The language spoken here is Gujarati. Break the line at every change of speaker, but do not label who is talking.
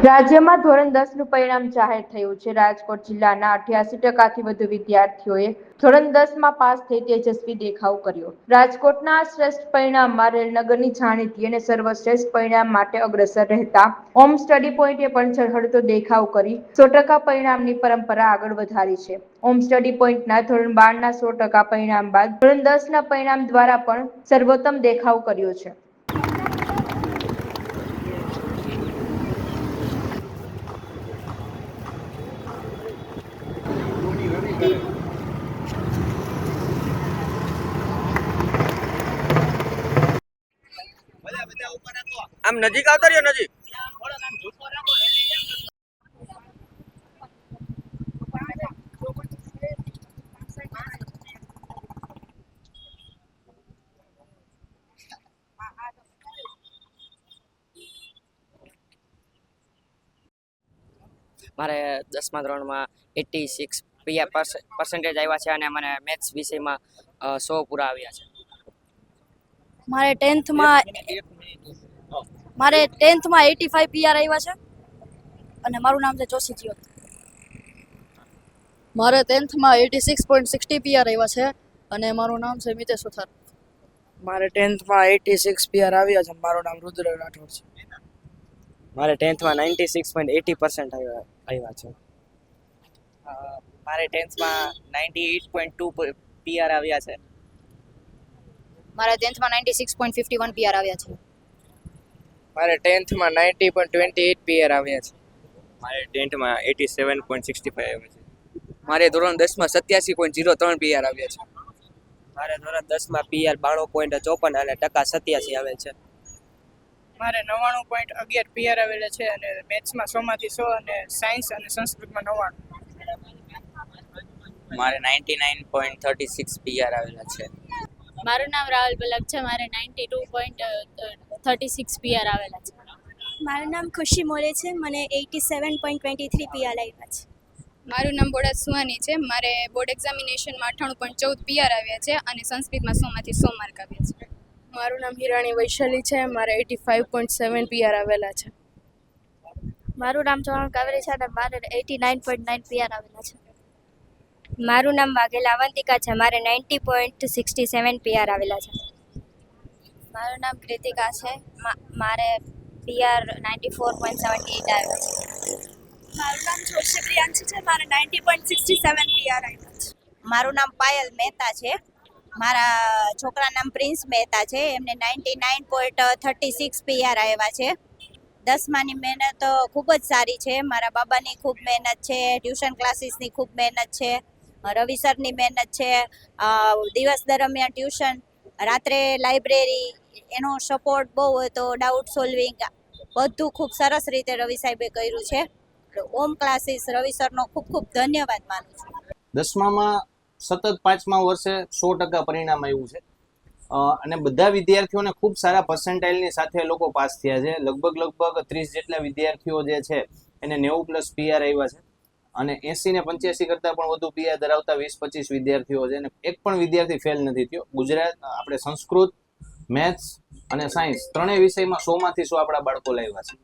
રાજ્યમાં ધોરણ 10નું પરિણામ જાહેર થયું છે. રાજકોટ જિલ્લાના 88% વધુ વિદ્યાર્થીઓએ ધોરણ 10માં પાસ થઈ તેજસ્વી દેખાવ કર્યો. રાજકોટના શ્રેષ્ઠ પરિણામમાં રેલનગરની જાણીતી અને સર્વશ્રેષ્ઠ પરિણામ માટે અગ્રસર રહેતા હોમ સ્ટડી પોઈન્ટે પણ ઝળહળતો દેખાવ કરી 100% પરિણામની પરંપરા આગળ વધારી છે. હોમ સ્ટડી પોઈન્ટના ધોરણ 12ના 100% પરિણામ બાદ ધોરણ 10ના પરિણામ દ્વારા પણ સર્વોત્તમ દેખાવ કર્યો છે.
આમ નજીક આવતા રહ્યો નજીક.
મારે 10મા ધોરણમાં 86 પર્સન્ટેજ આવ્યા છે અને મને મેથ્સ વિષયમાં 100 પૂરા આવ્યા છે.
મારે 10થમાં 85 પીઆર આવ્યા છે અને મારું નામ છે જોશી જીવન. મારે 10થમાં 86.60 પીઆર આવ્યા છે અને મારું નામ છે મિતેશ સુથાર.
મારે 10થમાં 86 પીઆર આવ્યા છે. મારું નામ રુદ્ર રાઠોડ છે.
મારે 10થમાં 96.80% આવ્યા છે.
મારે 10થમાં 98.2 પીઆર આવ્યા છે.
મારે 10થમાં 96.51 પીઆર આવ્યા છે.
મારે 10થમાં 90.28 પીઆર આવ્યા છે.
મારે 10થમાં 87.65 આવ્યા છે.
મારે ધોરણ 10માં 87.03 પીઆર આવ્યા છે.
મારે ધોરણ 10માં પીઆર 92.54 અને ટકા 87 આવે છે.
મારે 99.11 પીઆર આવેલા છે અને મેથ્સમાં 100માંથી 100 અને સાયન્સ અને સંસ્કૃતમાં 99.
મારે 99.36 પીઆર આવેલા છે.
મારું નામ રાહુલ બલક છે. મારે 92.36 પીઆર આવેલા છે.
મારું નામ ખુશી મોરે છે. મને 87.23 પીઆર આવ્યા છે.
મારું નામ બોડા સુહાની છે. મારે બોર્ડ એક્ઝામિનેશનમાં 98.14 પીઆર આવ્યા છે અને સંસ્કૃતમાં 100માંથી 100 માર્ક આવ્યા છે.
મારું નામ હિરાણી વૈશાલી છે. મારે 85.7 પીઆર આવેલા છે.
મારું નામ ચૌહાણ કાવેરી છે અને મારે 89.9 પીઆર આવેલા છે.
મારું નામ વાઘેલા અવંતિકા છે. મારે 90.67 પીઆર આવેલા છે.
મારું નામ કૃતિકા છે. મારે પીઆર 94.78 આવ્યા છે. મારું નામ જોશી પ્રિયાંશી છે. મારે 90.67 પીઆર આવ્યા છે.
મારું નામ પાયલ મહેતા છે. મારા છોકરા નામ પ્રિન્સ મહેતા છે. એમને 99.36 પીઆર આવ્યા છે. 10માની મહેનત ખૂબ જ સારી છે. મારા બાબાની ખૂબ મહેનત છે. ટ્યુશન ક્લાસીસની ખૂબ મહેનત છે. રવિસરની મહેનત છે. દિવસ દરમિયાન ટ્યુશન, રાત્રે લાઇબ્રેરી, એનો સપોર્ટ બહુ હતો. ડાઉટ સોલ્વિંગ બધું ખૂબ સરસ રીતે રવિ સાહેબે કર્યું છે. ઓમ ક્લાસીસ રવિસરનો ખૂબ ખૂબ ધન્યવાદ માનું છું.
10મામાં સતત 5મા વર્ષે 100% પરિણામ આવ્યું છે અને બધા વિદ્યાર્થીઓને ખૂબ સારા પર્સન્ટાઇલની સાથે લોકો પાસ થયા છે. લગભગ 30 જેટલા વિદ્યાર્થીઓ જે છે એને 90+ પીઆર આવ્યા છે અને 80 ને 85 કરતાં પણ વધુ પીઆર ધરાવતા 20-25 વિદ્યાર્થીઓ છે અને એક પણ વિદ્યાર્થી ફેલ નથી થયો. ગુજરાત આપણે સંસ્કૃત, મેથ્સ અને સાયન્સ ત્રણેય વિષયમાં 100માંથી 100 આપણા બાળકો લાવ્યા છે.